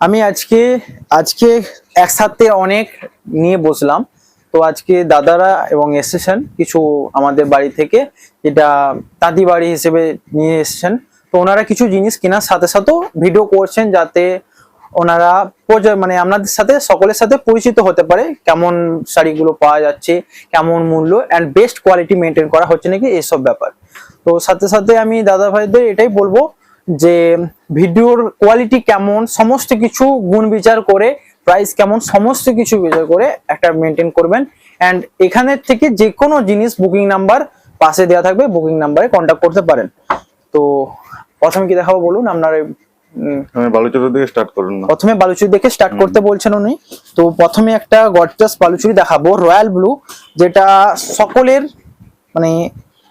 আমি আজকে আজকে একসাথে অনেক নিয়ে বসলাম। তো আজকে দাদারা এবং এসেছেন কিছু আমাদের বাড়ি থেকে, যেটা দাদি বাড়ি হিসেবে নিয়ে এসেছেন। তো ওনারা কিছু জিনিস কেনার সাথে সাথেও ভিডিও করছেন, যাতে ওনারা মানে আপনাদের সাথে সকলের সাথে পরিচিত হতে পারে, কেমন শাড়িগুলো পাওয়া যাচ্ছে, কেমন মূল্য অ্যান্ড বেস্ট কোয়ালিটি মেনটেন করা হচ্ছে নাকি, এইসব ব্যাপার। তো সাথে সাথে আমি দাদা ভাইদের এটাই বলবো যে ভিডিওর কোয়ালিটি কেমন, সমস্ত কিছু গুণ বিচার করে, প্রাইস কেমন, সমস্ত কিছু বিচার করে একটা মেনটেন করবেন। অ্যান্ড এখানের থেকে যে কোনো জিনিস বুকিং নাম্বার পাশে দেওয়া থাকবে, বুকিং নাম্বারে কন্ট্যাক্ট করতে পারেন। তো প্রথমে কি দেখাবো বলুন আপনার? বালুচরি থেকে স্টার্ট করুন না? প্রথমে বালুচরি দেখে স্টার্ট করতে বলছেন উনি। তো প্রথমে একটা গর্জাস বালুচরি দেখাবো, রয়্যাল ব্লু, যেটা সকলের মানে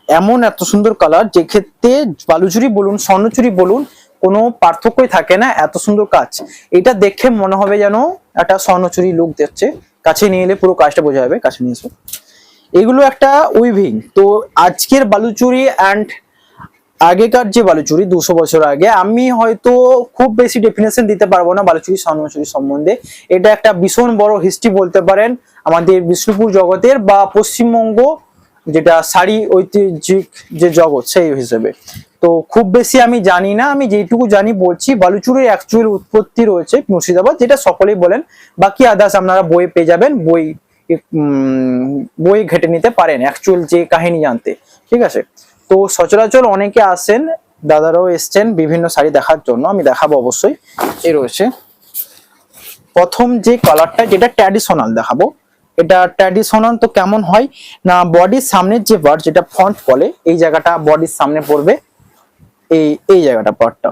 এমন এত সুন্দর কালার, যে ক্ষেত্রে বালুচরি বলুন স্বর্ণচুরি বলুন কোনো পার্থক্যই থাকে না, এত সুন্দর কাজ। এটা দেখে মনে হবে যেন একটা স্বর্ণচুরি লুক দিচ্ছে। কাছে নিয়ে এলে পুরো কাজটা বোঝা যাবে, কাছে নিয়ে এসো। এগুলো একটা উইভিং। তো আজকের বালুচরি অ্যান্ড আগেকার যে বালুচরি 200 বছর আগে, আমি হয়তো খুব বেশি ডেফিনেশন দিতে পারবো না বালুচরি স্বর্ণচুরি সম্বন্ধে। এটা একটা ভীষণ বড় হিস্ট্রি বলতে পারেন আমাদের বিষ্ণুপুর জগতের বা পশ্চিমবঙ্গ যেটা শাড়ি ঐতিহ্যিক যে জগৎ সেই হিসেবে। তো খুব বেশি আমি জানি না, আমি যেটুকু জানি বলছি। বালুচুরির অ্যাকচুয়াল উৎপত্তি রয়েছে মুর্শিদাবাদ, যেটা সকলেই বলেন। বাকি আদার্স আপনারা বই পেয়ে যাবেন, বই ঘেটে নিতে পারেন অ্যাকচুয়াল যে কাহিনী জানতে, ঠিক আছে? তো সচরাচর অনেকে আসেন, দাদারাও এসছেন বিভিন্ন শাড়ি দেখার জন্য, আমি দেখাবো অবশ্যই। এই রয়েছে প্রথম যে কালারটা, যেটা ট্র্যাডিশনাল দেখাবো। এটা ট্র্যাডিশনাল তো কেমন হয় না, বডির সামনের যে পার্ট, যেটা ফ্রন্ট বলে, এই জায়গাটা বডির সামনে পড়বে, এই জায়গাটা পার্টটা।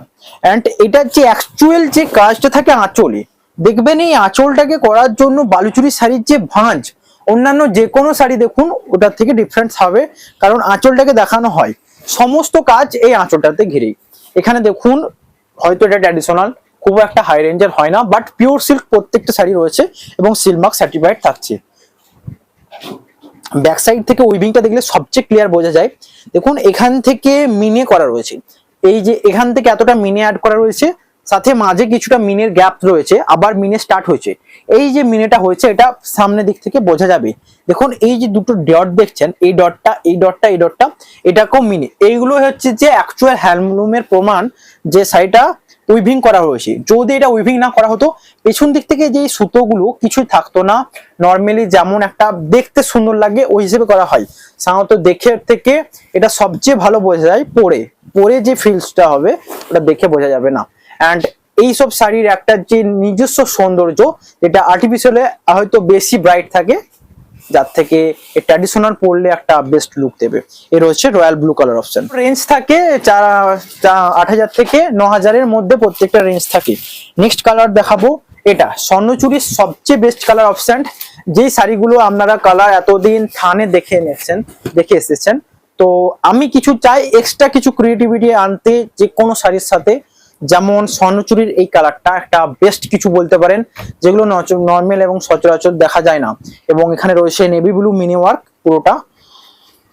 এন্ড এটা যে অ্যাকচুয়াল যে কাজটা থাকে আঁচলে, দেখবেন এই আঁচলটাকে করার জন্য বালুচুরি শাড়ির যে ভাঁজ, অন্যান্য যে কোনো শাড়ি দেখুন ওটার থেকে ডিফারেন্স হবে, কারণ আঁচলটাকে দেখানো হয়। সমস্ত কাজ এই আঁচলটাতে ঘিরেই। এখানে দেখুন, হয়তো এটা ট্র্যাডিশনাল, খুব একটা হাই রেঞ্জের হয় না, বাট পিওর সিল্ক প্রত্যেকটা শাড়ি রয়েছে এবং সিল্ক মার্ক সার্টিফাইড থাকছে। ব্যাক সাইড থেকে উইভিংটা দেখলে সবচেয়ে ক্লিয়ার বোঝা যায়। দেখুন এখান থেকে মিনে করা রয়েছে, এই যে এখান থেকে এতটা মিনে অ্যাড করা রয়েছে, সাথে মাঝে কিছুটা মিনের গ্যাপ রয়েছে, আবার মিনে স্টার্ট হয়েছে। এই যে মিনেটা হয়েছে, এটা সামনের দিক থেকে বোঝা যাবে। দেখুন এই যে দুটো ডট দেখছেন, এই ডটটা, এই ডটটা, এই ডটটা, এটাকেও মিনে, এইগুলো হচ্ছে যে অ্যাকচুয়াল হ্যান্ডলুমের প্রমাণ যে শাড়িটা উইভিং করা হয়েছে। যদি এটা উইভিং না করা হতো, পেছন দিক থেকে যে সুতোগুলো কিছুই থাকতো না। নর্মালি যেমন একটা দেখতে সুন্দর লাগে ওই হিসেবে করা হয়। সাধারণত দেখে থেকে এটা সবচেয়ে ভালো বোঝা যায়, পরে পরে যে ফিলসটা হবে ওটা দেখে বোঝা যাবে না। অ্যান্ড এইসব শাড়ির একটা যে নিজস্ব সৌন্দর্য, যেটা আর্টিফিশিয়ালে হয়তো বেশি ব্রাইট থাকে, যার থেকে ট্র্যাডিশনাল পরলে একটা বেস্ট লুক দেবে। এর হচ্ছে royal blue colour option. Range থাকে 8,000 থেকে 9,000-এর মধ্যে প্রত্যেকটা রেঞ্জ থাকে। নেক্সট কালার দেখাবো, এটা স্বর্ণচুরির সবচেয়ে বেস্ট কালার অপশন। যেই শাড়িগুলো আপনারা কালার এতদিন থানে দেখে এসেছেন, তো আমি কিছু চাই এক্সট্রা কিছু ক্রিয়েটিভিটি আনতে যে কোনো শাড়ির সাথে। যেমন স্বর্ণচুরির এই কালারটা একটা বেস্ট কিছু বলতে পারেন, যেগুলো নর্মাল এবং সচরাচর দেখা যায় না। এবং এখানে রয়েছে নেভি ব্লু মিনি ওয়ার্ক পুরোটা।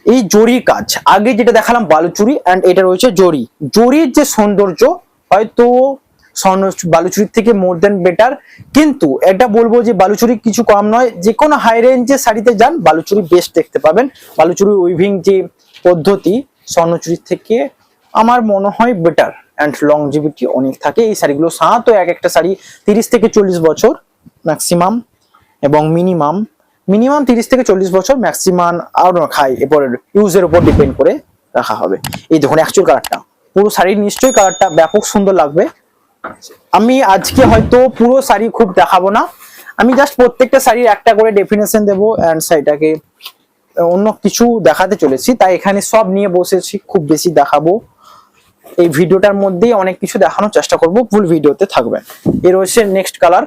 এই জরির কাজ, আগে যেটা দেখালাম বালুচুরি, অ্যান্ড এটা রয়েছে জরির যে সৌন্দর্য, হয়তো বালুচুরির থেকে মোর দেন বেটার। কিন্তু এটা বলবো যে বালুচুরি কিছু কম নয়, যে কোনো হাই রেঞ্জের শাড়িতে যান বালুচুরি বেস্ট দেখতে পাবেন। বালুচুরি উইভিং যে পদ্ধতি স্বর্ণচুরির থেকে আমার মনে হয় বেটার, অ্যান্ড লংজিভিটি অনেক থাকে এই শাড়িগুলো। সাধারণত এক একটা শাড়ি 30 থেকে 40 বছর ম্যাক্সিমাম, এবং মিনিমাম 30 থেকে 40 বছর ম্যাক্সিমাম। আর খাই এরপরে ইউজের উপর ডিপেন্ড করে রাখা হবে। এই দেখুন অ্যাকচুয়াল কালারটা, পুরো শাড়ির নিশ্চয়ই কালারটা ব্যাপক সুন্দর লাগবে। আমি আজকে হয়তো পুরো শাড়ি খুব দেখাবো না, আমি জাস্ট প্রত্যেকটা শাড়ির একটা করে ডেফিনেশন দেবো, অ্যান্ড শাড়িটাকে অন্য কিছু দেখাতে চলেছি, তাই এখানে সব নিয়ে বসেছি, খুব বেশি দেখাবো এই ভিডিওটার মধ্যেই অনেক কিছু দেখানোর চেষ্টা করব, ফুল ভিডিওতে থাকবেন। এর হচ্ছে নেক্সট কালার,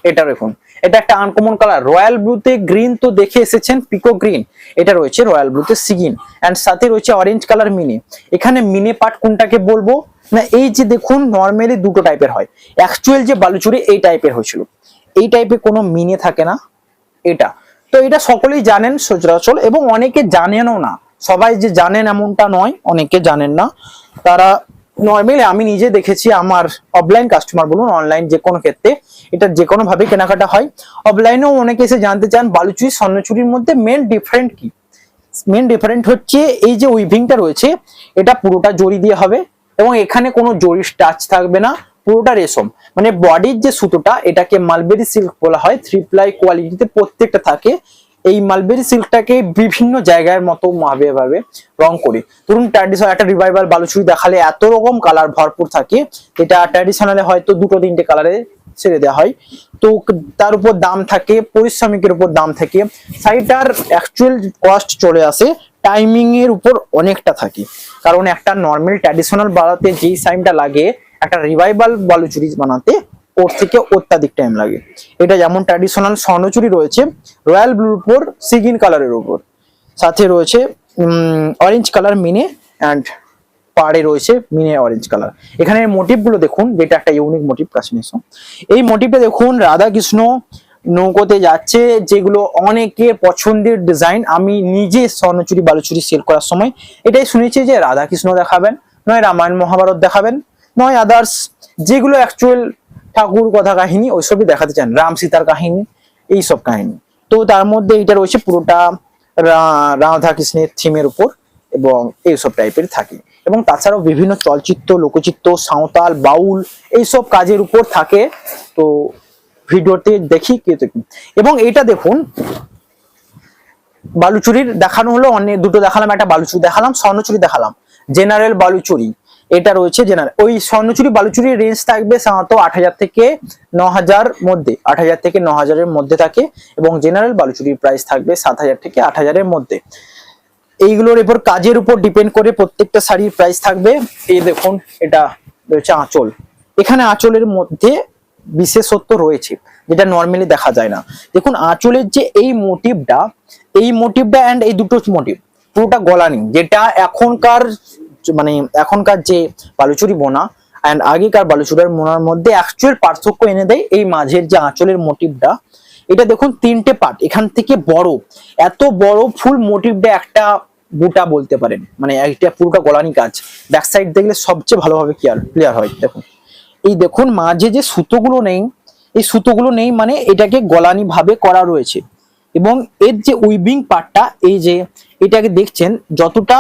এটা দেখুন, এটা একটা আনকমন কালার। রয়্যাল ব্লুতে গ্রিন তো দেখে এসেছেন, পিকো গ্রিন, এটা রয়েছে রয়্যাল ব্লুতে সিগিন, এন্ড সাথে রয়েছে অরেঞ্জ কালার মিনি। এখানে মিনি পার্ট কোনটাকে বলবো না, এই যে দেখুন নর্মালি দুটো টাইপের হয়, অ্যাকচুয়াল যে বালুচুরি এই টাইপের হয়েছিল, এই টাইপের কোনো মিনি থাকে না এটা। তো এটা সকলেই জানেন সচরাচর, এবং অনেকে জানেনও না। সবাই যে জানেন এমনটা নয়, অনেকে জানেন না। তারা নর্মালি আমি নিজে দেখেছি, আমার অফলাইন কাস্টমার বলুন অনলাইন যে কোনো ক্ষেত্রে এটা যে কোনো ভাবে কেনাকাটা হয়। অফলাইনেও অনেকে এসে জানতে চান বালুচুরি স্বর্ণচুরির মধ্যে মেন ডিফারেন্ট কি। মেন ডিফারেন্ট হচ্ছে এই যে উইভিংটা রয়েছে এটা পুরোটা জড়ি দিয়ে হবে এবং এখানে কোনো জড়ির টাচ থাকবে না, পুরোটা রেশম। মানে বডির যে সুতোটা এটাকে মালবেরি সিল্ক বলা হয়, 3 প্লাই কোয়ালিটিতে প্রত্যেকটা থাকে। এই মালবেরি সিল্কটাকে বিভিন্ন জায়গার মতো ভাবে রং করে, ধরুন ট্র্যাডিশনাল একটা রিভাইভাল বালুচুরি দেখালে এত রকম কালার ভরপুর থাকে, এটা ট্র্যাডিশনালে হয়তো 2-3টে কালারে ছেড়ে দেওয়া হয়। তো তার উপর দাম থাকে, পরিশ্রমিকের উপর দাম থাকে, শাড়িটার অ্যাকচুয়াল কস্ট চলে আসে টাইমিং এর উপর অনেকটা থাকে। কারণ একটা নর্মাল ট্র্যাডিশনাল বানাতে যেই টাইমটা লাগে একটা রিভাইভাল বালুচুরি বানাতে ওর থেকে অত্যাধিক টাইম লাগে। এটা যেমন ট্র্যাডিশনাল স্বর্ণচুরি রয়েছে রয়্যাল ব্লুর উপর সিগিন কালারের উপর, সাথে রয়েছে অরেঞ্জ কালার মিনে অ্যান্ড পাড়ে রয়েছে মিনে অরেঞ্জ কালার। এখানে মোটিভ গুলো দেখুন, যেটা একটা ইউনিক মোটিভ কাশ্মীর। এই মোটিভটা দেখুন রাধা কৃষ্ণ নৌকোতে যাচ্ছে, যেগুলো অনেকে পছন্দের ডিজাইন। আমি নিজে স্বর্ণচুরি বালুচুরি সেল করার সময় এটাই শুনেছি যে রাধা কৃষ্ণ দেখাবেন, নয় রামায়ণ মহাভারত দেখাবেন, নয় আদার্স যেগুলো অ্যাকচুয়াল ঠাকুর কথা কাহিনী ওইসবই দেখাতে চান, রাম সীতার কাহিনী, এইসব কাহিনী। তো তার মধ্যে এটা রয়েছে পুরোটা রাধা কৃষ্ণের থিমের উপর এবং এইসব টাইপের থাকে। এবং তাছাড়াও বিভিন্ন চলচ্চিত্র, লোকচিত্র, সাঁওতাল, বাউল এইসব কাজের উপর থাকে। তো ভিডিওতে দেখি কি দেখুন। এবং এটা দেখুন বালুচুরির দেখানো হলো, অনেক দুটো দেখালাম, একটা বালুচুরি দেখালাম, স্বর্ণচুরি দেখালাম, জেনারেল বালুচুরি এটা রয়েছে জেনারেল। ওই স্বর্ণচুরি বালুচুরির রেঞ্জ থাকবে সাধারণত 8,000 থেকে 9,000 মধ্যে, 8,000 থেকে 9,000-এর মধ্যে থাকে। এবং জেনারেল বালুচুরির প্রাইস থাকবে 7,000 থেকে 8,000-এর মধ্যে। এইগুলোর উপর কাজের উপর ডিপেন্ড করে প্রত্যেকটা শাড়ির প্রাইস থাকবে। এই দেখুন এটা রয়েছে আঁচল, এখানে আঁচলের মধ্যে বিশেষত্ব রয়েছে যেটা নর্মালি দেখা যায় না। দেখুন আঁচলের যে এই মোটিভটা এন্ড এই দুটো মোটিভ পুরোটা গলানি, যেটা এখনকার যে বালুচুরি বোনা এন্ড আগেকার বালুচুরির বোনার মধ্যে অ্যাকচুয়াল পার্থক্য এনে দেয় এই মাঝের যে আঁচলের মোটিভটা। এটা দেখুন 3টে পার্ট, এখান থেকে বড়, এত বড় ফুল মোটিভটা একটা বুটা বলতে পারেন, মানে একটা পুরোটা গলানি কাজ। ব্যাক সাইড দেখলে সবচেয়ে ভালোভাবে ক্লিয়ার হয়। দেখুন এই দেখুন মাঝে যে সুতোগুলো নেই, এই সুতোগুলো নেই মানে এটাকে গলানি ভাবে করা রয়েছে। এবং এর যে উইভিং পার্টটা, এই যে এটাকে দেখছেন, যতটা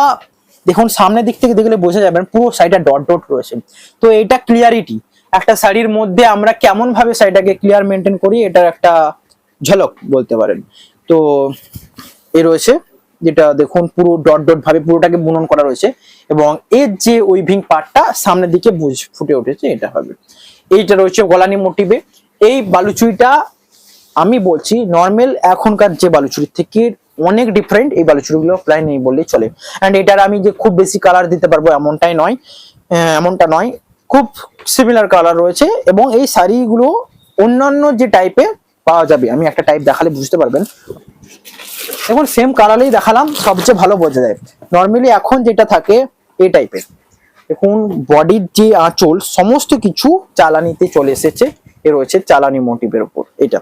দেখুন সামনের দিক থেকে দেখলে বোঝা যাবে পুরো সাইডটা ডট ডট রয়েছে। তো এটা ক্লিয়ারিটি, একটা শাড়ির মধ্যে আমরা কেমন ভাবে শাড়িটাকে ক্লিয়ার মেনটেন করি এটার একটা ঝলক বলতে পারেন। তো এ রয়েছে যেটা দেখুন পুরো ডট ডট ভাবে পুরোটাকে বুনন করা রয়েছে। এবং এর যে উইভিং পার্টটা সামনের দিকে ফুটে উঠেছে এটা হবে। এইটা রয়েছে গলানি মোটিভে। এই বালুচুরিটা আমি বলছি নর্মাল এখনকার যে বালুচুরির থেকে অনেক ডিফারেন্ট। এই বালুচুরিগুলো প্রায় নেই বললেই চলে। এন্ড এটার আমি যে খুব বেশি কালার দিতে পারবো এমনটা নয়, খুব সিমিলার কালার রয়েছে। এবং এই শাড়িগুলো অন্যান্য যে টাইপে পাওয়া যাবে, আমি একটা টাইপ দেখালে বুঝতে পারবেন। দেখুন সেম কালারেই দেখালাম, সবচেয়ে ভালো বোঝা যায়। নর্মালি এখন যেটা থাকে এই টাইপের, দেখুন বডির যে আঁচল সমস্ত কিছু চালানিতে চলে এসেছে। এ রয়েছে চালানি মোটিভের উপর এটা,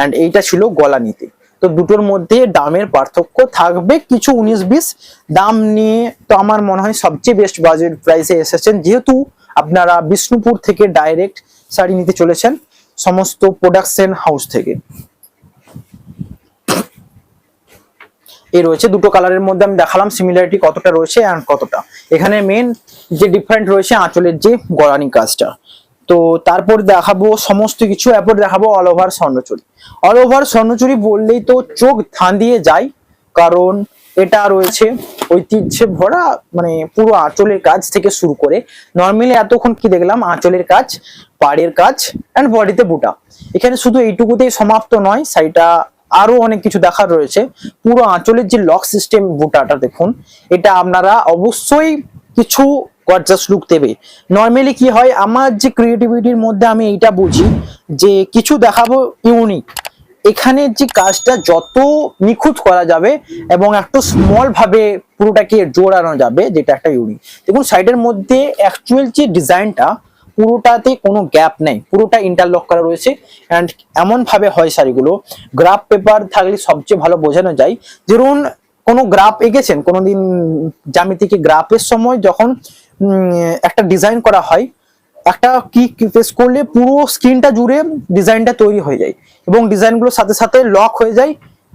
এন্ড এইটা ছিল গলানিতে। তো দুটোর মধ্যে দামের পার্থক্য থাকবে কিছু 19-20 দাম নিয়ে। তো আমার মনে হয় সবচেয়ে বেস্ট বাজেট প্রাইসে এসেছেন, যেহেতু আপনারা বিষ্ণুপুর থেকে ডাইরেক্ট শাড়ি নিতে চলেছেন সমস্ত প্রোডাকশন হাউস থেকে। এই রয়েছে দুটো কালারের মধ্যে আমি দেখালাম সিমিলারিটি কতটা রয়েছে এন্ড কতটা। এখানে মেন যে ডিফারেন্ট রয়েছে আঁচলের যে গলানি কাজটা। তো তারপর দেখাবো সমস্ত কিছু, এরপর দেখাবো all over Swarnachari. All over Swarnachari বললেই তো চোখ ধাঁধিয়ে যায়, কারণ এটা রয়েছে ঐতিহ্যে ভরা, মানে পুরো আঁচলের কাজ থেকে শুরু করে। নর্মালি এতক্ষণ কি দেখলাম, আঁচলের কাজ, পাড়ের কাজ এন্ড বডিতে বুটা। এখানে শুধু এইটুকুতেই সমাপ্ত নয়, শাড়িটা আরো অনেক কিছু দেখার রয়েছে। পুরো আঁচলের যে লক সিস্টেম বুটাটা দেখুন, এটা আপনারা অবশ্যই কিছু গর্জাস লুক দেবে। নর্মালি কি হয়, আমার যে ক্রিয়েটিভিটির মধ্যে আমি এইটা বুঝি যে কিছু দেখাবো ইউনিক। এখানে যে কাজটা যত নিখুঁত করা যাবে এবং একটু স্মল ভাবে পুরোটাকে জোড়ানো যাবে, যেটা একটা ইউনিক। দেখুন সাইডের মধ্যে অ্যাকচুয়াল যে ডিজাইনটা পুরোটাতে কোনো গ্যাপ নেই, পুরোটা ইন্টারলক করা রয়েছে। এন্ড এমন ভাবে হয় শাড়িগুলো, গ্রাফ পেপার থাকলে সবচেয়ে ভালো বোঝানো যায়। ধরুন কোনো গ্রাফ এঁকেছেন কোনোদিন জ্যামিতিকে, গ্রাফের সময় যখন একটা ডিজাইন করা হয়, একটা কি প্রেস করলে পুরো স্ক্রিনটা জুড়ে ডিজাইনটা তৈরি হয়ে যায় এবং ডিজাইনগুলোর সাথে সাথে লক হয়ে যায়।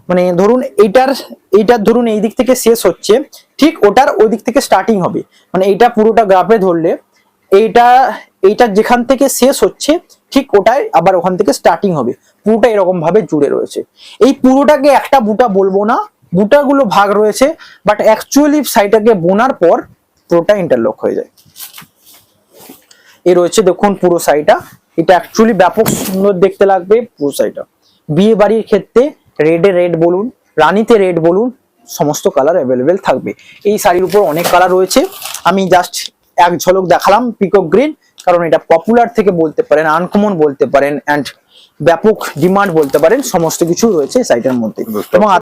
মানে ধরুন এইটার ধরুন এই দিক থেকে শেষ হচ্ছে, ঠিক ওটার ওই দিক থেকে স্টার্টিং হবে। মানে এইটা পুরোটা গ্রাফে ধরলে এইটা যেখান থেকে শেষ হচ্ছে ঠিক ওটাই আবার ওখান থেকে স্টার্টিং হবে, পুরোটা এরকম ভাবে জুড়ে রয়েছে। এই পুরোটাকে একটা বুটা বলবো না, বুটাগুলো ভাগ রয়েছে, বাট অ্যাকচুয়ালি সাইডটাকে বোনার পর পুরোটা ইন্টারলক হয়ে যায়। এই রয়েছে দেখুন পুরো সাইডটা, এটা অ্যাকচুয়ালি ব্যাপক সুন্দর দেখতে লাগবে পুরো সাইডটা। বিয়ে বাড়ির ক্ষেত্রে রেডে রেড বলুন, রানীতে রেড বলুন, সমস্ত কালার অ্যাভেলেবেল থাকবে। এই শাড়ির উপর অনেক কালার রয়েছে, আমি জাস্ট এক ঝলক দেখালাম পিকক গ্রিন, কারণ এটা পপুলার থেকে বলতে পারেন, আনকমন বলতে পারেন, অ্যান্ড ব্যাপক ডিমান্ড বলতে পারেন, সমস্ত কিছু রয়েছে এই শাড়িটার মধ্যে। এবং